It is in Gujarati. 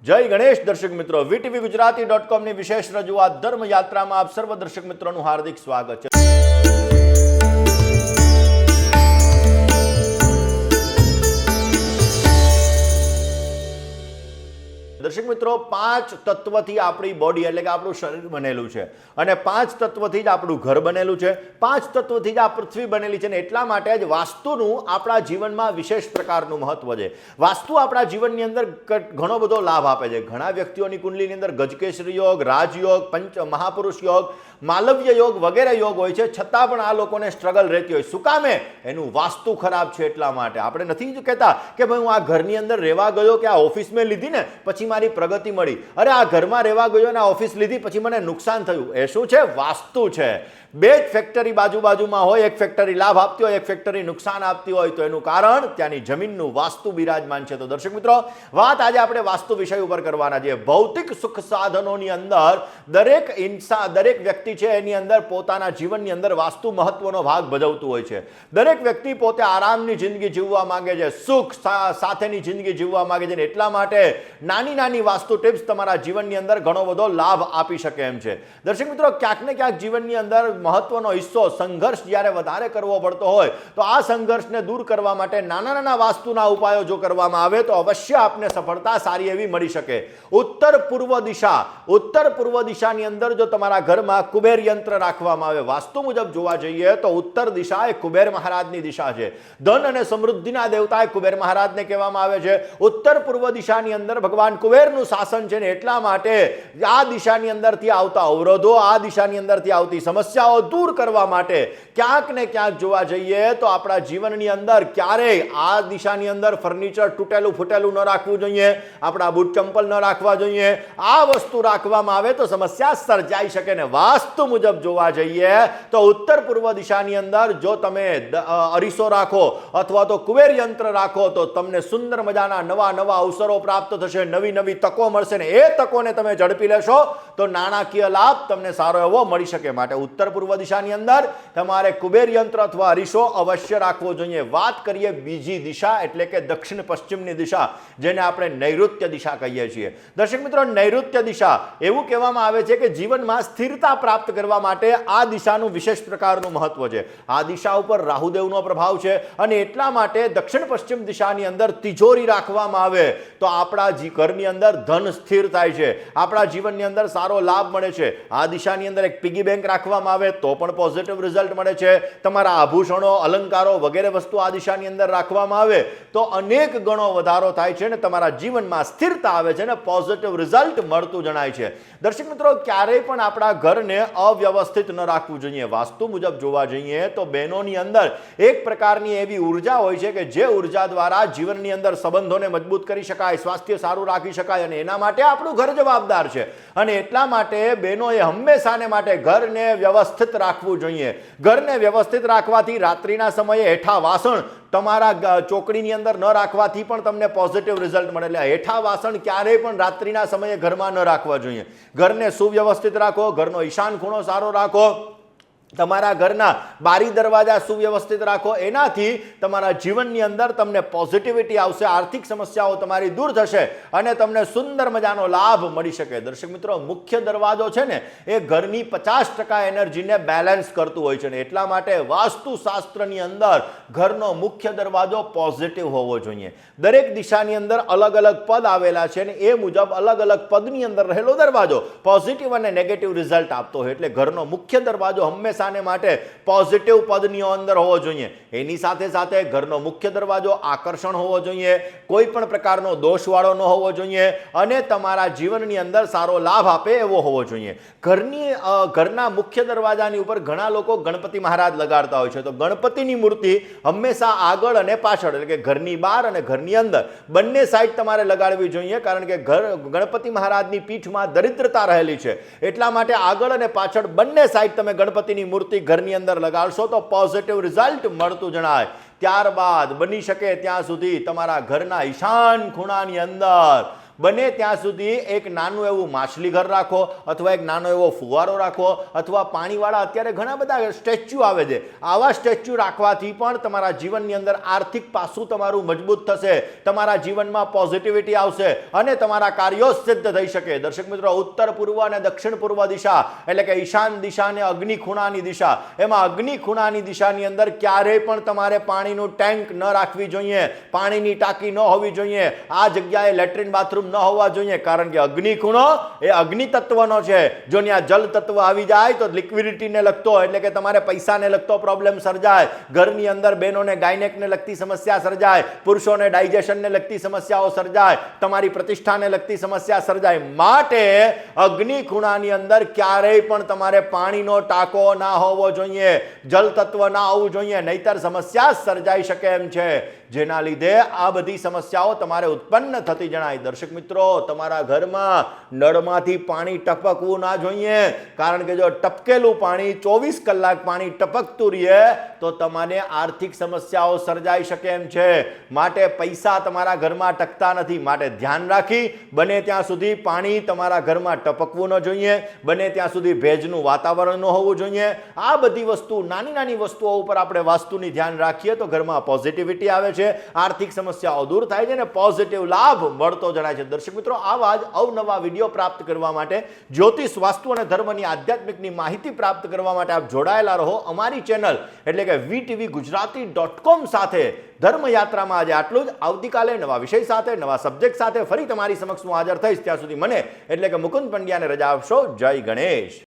જય ગણેશ દર્શક મિત્રો, વીટીવી ગુજરાતી.com ની વિશેષ રજૂઆત ધર્મ યાત્રામાં આપ સર્વ દર્શક મિત્રોનું હાર્દિક સ્વાગત છે। દર્શક મિત્રો, 5 તત્વથી આપણી બોડી એટલે કે આપણું શરીર બનેલું છે અને 5 તત્વથી જ આપણું ઘર બનેલું છે, 5 તત્વથી જ આ પૃથ્વી બનેલી છે ને એટલા માટે જ વાસ્તુનું આપણા જીવનમાં વિશેષ પ્રકારનું મહત્વ છે। વાસ્તુ આપણા જીવનની અંદર ઘણો બધો લાભ આપે છે। ઘણા વ્યક્તિઓની કુંડલીની અંદર ગજકેસરી યોગ, રાજયોગ, પંચ મહાપુરુષ યોગ, માલવ્ય યોગ વગેરે યોગ હોય છે, છતાં પણ આ લોકોને સ્ટ્રગલ રહેતી હોય। શું કામે? એનું વાસ્તુ ખરાબ છે એટલા માટે। આપણે નથી જ કહેતા કે ભાઈ હું આ ઘરની અંદર રહેવા ગયો કે આ ઓફિસ મેં લીધી ને પછી મારી પ્રગતિ મળી, અરે આ ઘરમાં રહેવા ગયો ને આ ઓફિસ લીધી પછી મને નુકસાન થયું। એ શું છે? વાસ્તુ છે। બે જ ફેક્ટરી બાજુમાં હોય, એક ફેક્ટરી લાભ આપતી હોય, એક ફેક્ટરી નુકસાન આપતી હોય, તો એનું કારણ ત્યાંની જમીનનું વાસ્તુ બિરાજમાન છે। તો દર્શક મિત્રો, વાત આજે આપણે વાસ્તુ વિષય ઉપર કરવાના છે। ભૌતિક સુખ સાધનોની અંદર દરેક વ્યક્તિ છે એની અંદર પોતાના જીવનની અંદર વાસ્તુ મહત્વનો ભાગ ભજવતું હોય છે। દરેક વ્યક્તિ પોતે આરામની જિંદગી જીવવા માંગે છે, સુખ સાથેની જિંદગી જીવવા માંગે છે, એટલા માટે નાની વાસ્તુ ટિપ્સ તમારા જીવનની અંદર ઘણો બધો લાભ આપી શકે એમ છે। દર્શક મિત્રો, ક્યાંક ને ક્યાંક જીવનની અંદર મહત્વનો હિસ્સો સંઘર્ષ જ્યારે વધારે કરવો પડતો હોય તો આ સંઘર્ષને દૂર કરવા માટે નાના વાસ્તુના ઉપાયો જો કરવામાં આવે તો અવશ્ય આપને સફળતા સારી એવી મળી શકે। ઉત્તર પૂર્વ દિશાની અંદર જો તમારા ઘરમાં કુબેર યંત્ર રાખવામાં આવે, વાસ્તુ મુજબ જોવા જઈએ તો ઉત્તર દિશા એ કુબેર મહારાજની દિશા છે। ધન અને સમૃદ્ધિના દેવતા એ કુબેર મહારાજને કહેવામાં આવે છે। ઉત્તર પૂર્વ દિશાની અંદર ભગવાન કુબેરનું શાસન છે ને એટલા માટે આ દિશાની અંદરથી આવતા અવરોધો, આ દિશાની અંદરથી આવતી સમસ્યાઓ દૂર કરવા માટે ક્યાંક ને ક્યાંક જોવા જઈએ તો આપણા જીવનની અંદર ક્યારેય આ દિશાની અંદર ફર્નિચર તૂટેલું ફૂટેલું ન રાખવું જોઈએ, આપણા બૂટ ચંપલ ન રાખવા જોઈએ। આ વસ્તુ રાખવામાં આવે તો સમસ્યા સર્જાઈ શકે ને વાસ્તુ મુજબ જોવા જઈએ તો ઉત્તર પૂર્વ દિશાની અંદર જો તમે અરીસો રાખો અથવા તો કુબેર યંત્ર રાખો તો તમને સુંદર મજાના નવા અવસરો પ્રાપ્ત થશે, નવી તકો મળશે ને એ તકોને તમે ઝડપી લેશો તો નાણાકીય લાભ તમને સારો એવો મળી શકે। માટે ઉત્તર પૂર્વ દિશાની અંદર તમારે કુબેર યંત્ર અથવા અરીસો અવશ્ય રાખવો જોઈએ। વાત કરીએ બીજી દિશા એટલે કે દક્ષિણ પશ્ચિમની દિશા, જેને આપણે નૈઋત્ય દિશા કહીએ છીએ। દર્શક મિત્રો, નૈઋત્ય દિશા એવું કહેવામાં આવે છે કે જીવનમાં સ્થિરતા પ્રાપ્ત કરવા માટે આ દિશાનું વિશેષ પ્રકારનું મહત્વ છે। આ દિશા ઉપર રાહુદેવનો પ્રભાવ છે અને એટલા માટે દક્ષિણ પશ્ચિમ દિશાની અંદર તિજોરી રાખવામાં આવે તો આપણા ઘરની અંદર ધન સ્થિર થાય છે, આપણા જીવનની અંદર સારો લાભ મળે છે। આ દિશાની અંદર એક પિગી બેંક રાખવામાં આવે તો પણ પોઝિટિવ રિઝલ્ટ મળે છે। તમારા આભૂષણો, અલંકારો વગેરે વસ્તુ આ દિશાની અંદર રાખવામાં આવે તો અનેક ગણો વધારો થાય છે અને તમારા જીવનમાં સ્થિરતા આવે છે અને પોઝિટિવ રિઝલ્ટ મળતું જણાય છે। દર્શક મિત્રો, ક્યારેય પણ આપણા ઘરને અવ્યવસ્થિત ન રાખવું જોઈએ। વાસ્તુ મુજબ જોવા જઈએ તો બહેનોની અંદર એક પ્રકારની એવી ઉર્જા હોય છે કે જે ઉર્જા દ્વારા જીવનની અંદર સંબંધોને મજબૂત કરી શકાય, સ્વાસ્થ્ય સારું રાખી શકાય અને એના માટે આપણું ઘર જવાબદાર છે અને એટલા માટે બહેનોએ હંમેશાને માટે ઘરને વ્યવસ્થિત રાખવું જોઈએ। ઘરને વ્યવસ્થિત રાખવાથી રાત્રિના સમયે હેઠા વાસણ તમારા ચોકડીની અંદર ન રાખવાથી પણ તમને પોઝિટિવ રિઝલ્ટ મળે। એટલે હેઠા વાસણ ક્યારેય પણ રાત્રિના સમયે ઘરમાં ન રાખવા જોઈએ। ઘરને સુવ્યવસ્થિત રાખો, ઘરનો ઈશાન ખૂણો સારો રાખો, તમારા ઘરના બારી દરવાજા સુવ્યવસ્થિત રાખો, એનાથી તમારા જીવનની અંદર તમને પોઝિટિવિટી આવશે, આર્થિક સમસ્યાઓ તમારી દૂર થશે અને તમને સુંદર મજાનો લાભ મળી શકે। દર્શક મિત્રો, મુખ્ય દરવાજો છે ને એ ઘરની 50% એનર્જીને બેલેન્સ કરતું હોય છે ને એટલા માટે વાસ્તુશાસ્ત્રની અંદર ઘરનો મુખ્ય દરવાજો પોઝિટિવ હોવો જોઈએ। દરેક દિશાની અંદર અલગ પદ આવેલા છે ને એ મુજબ અલગ પદની અંદર રહેલો દરવાજો પોઝિટિવ અને નેગેટિવ રિઝલ્ટ આપતો હોય એટલે ઘરનો મુખ્ય દરવાજો હંમેશા માટે પોઝિટિવ પદની અંદર હોવો જોઈએ। એની સાથે ઘરનો મુખ્ય દરવાજો આકર્ષણ હોવો જોઈએ, કોઈ પણ પ્રકારનો દોષવાળો ન હોવો જોઈએ અને તમારા જીવનની અંદર સારો લાભ આપે એવો હોવો જોઈએ। ઘરના મુખ્ય દરવાજાની ઉપર ઘણા લોકો ગણપતિ મહારાજ લગાડતા હોય છે તો ગણપતિની મૂર્તિ હંમેશા આગળ અને પાછળ એટલે કે ઘરની બહાર અને ઘરની અંદર બંને સાઈડ તમારે લગાડવી જોઈએ, કારણ કે ગણપતિ મહારાજની પીઠમાં દરિદ્રતા રહેલી છે એટલા માટે આગળ અને પાછળ બંને સાઈડ તમે ગણપતિની મૂર્તિ ઘરની અંદર લગાડશો તો પોઝિટિવ રિઝલ્ટ મળતું જણાય। ત્યારબાદ બની શકે ત્યાં સુધી તમારા ઘરના ઈશાન ખૂણાની અંદર બને ત્યાં સુધી એક નાનું એવું માછલી ઘર રાખો, અથવા એક નાનો એવો ફુવારો રાખો, અથવા પાણીવાળા અત્યારે ઘણા બધા સ્ટેચ્યુ આવે છે, આવા સ્ટેચ્યુ રાખવાથી પણ તમારા જીવનની અંદર આર્થિક પાસું તમારું મજબૂત થશે, તમારા જીવનમાં પોઝિટિવિટી આવશે અને તમારા કાર્યો સિદ્ધ થઈ શકે. દર્શક મિત્રો, ઉત્તર પૂર્વ અને દક્ષિણ પૂર્વ દિશા એટલે કે ઈશાન દિશા અને અગ્નિ ખૂણાની દિશા, એમાં અગ્નિ ખૂણાની દિશાની અંદર ક્યારેય પણ તમારે પાણીનું ટેન્ક ન રાખવી જોઈએ, પાણીની ટાંકી ન હોવી જોઈએ, આ જગ્યાએ લેટ્રિન બાથરૂમ ન હોવા જોઈએ, કારણ કે અગ્નિ ખૂણો એ અગ્નિ તત્વનો છે. જો ત્યાં જલ તત્વ આવી જાય તો લિક્વિડિટીને લગતો એટલે કે તમારે પૈસાને લગતો પ્રોબ્લેમ સર્જાય, ઘરની અંદર બહેનોને ગાયનેકને લગતી સમસ્યા સર્જાય, પુરુષોને ડાયજેશનને લગતી સમસ્યાઓ સર્જાય, તમારી પ્રતિષ્ઠાને લગતી સમસ્યા સર્જાય. માટે અગ્નિ ખૂણાની અંદર ક્યારેય પણ તમારે પાણીનો ટાંકો ના હોવો જોઈએ, જલ તત્વ ના હોવું જોઈએ, નહીતર સમસ્યા સર્જાઈ શકે એમ છે, જેના લીધે આ બધી સમસ્યાઓ તમારે ઉત્પન્ન થતી જણાય. દર્શક મિત્રો, તમારા ઘરમાં નળમાંથી પાણી ટપકવું ના જોઈએ, કારણ કે જો ટપકેલું પાણી 24 કલાક પાણી ટપકતું રહે તો તમને આર્થિક સમસ્યાઓ સર્જાઈ શકે એમ છે. માટે પૈસા તમારા ઘરમાં ટકતા નથી, માટે ધ્યાન રાખી બને ત્યાં સુધી પાણી તમારા ઘરમાં ટપકવું ન જોઈએ, બને ત્યાં સુધી ભેજનું વાતાવરણ ન હોવું જોઈએ. આ બધી વસ્તુ, નાની નાની વસ્તુઓ ઉપર આપણે વાસ્તુની ધ્યાન રાખીએ તો ઘરમાં પોઝિટિવિટી આવે છે, આર્થિક સમસ્યાઓ દૂર થાય છે અને પોઝિટિવ લાભ મળતો જણાય છે. દર્શક મિત્રો, આવા જ અવનવા વિડીયો પ્રાપ્ત કરવા માટે, જ્યોતિષ, વાસ્તુ અને ધર્મની આધ્યાત્મિકની માહિતી પ્રાપ્ત કરવા માટે આપ જોડાયેલા રહો અમારી ચેનલ એટલે કે VTVGujarati.com સાથે. ધર્મયાત્રામાં આજે આટલું જ. આવતીકાલે નવા વિષય સાથે, નવા સબ્જેક્ટ સાથે ફરી તમારી સમક્ષ હું હાજર થઈશ. ત્યાં સુધી મને એટલે કે મુકુંદ પંડ્યાને રજા આપશો. જય ગણેશ.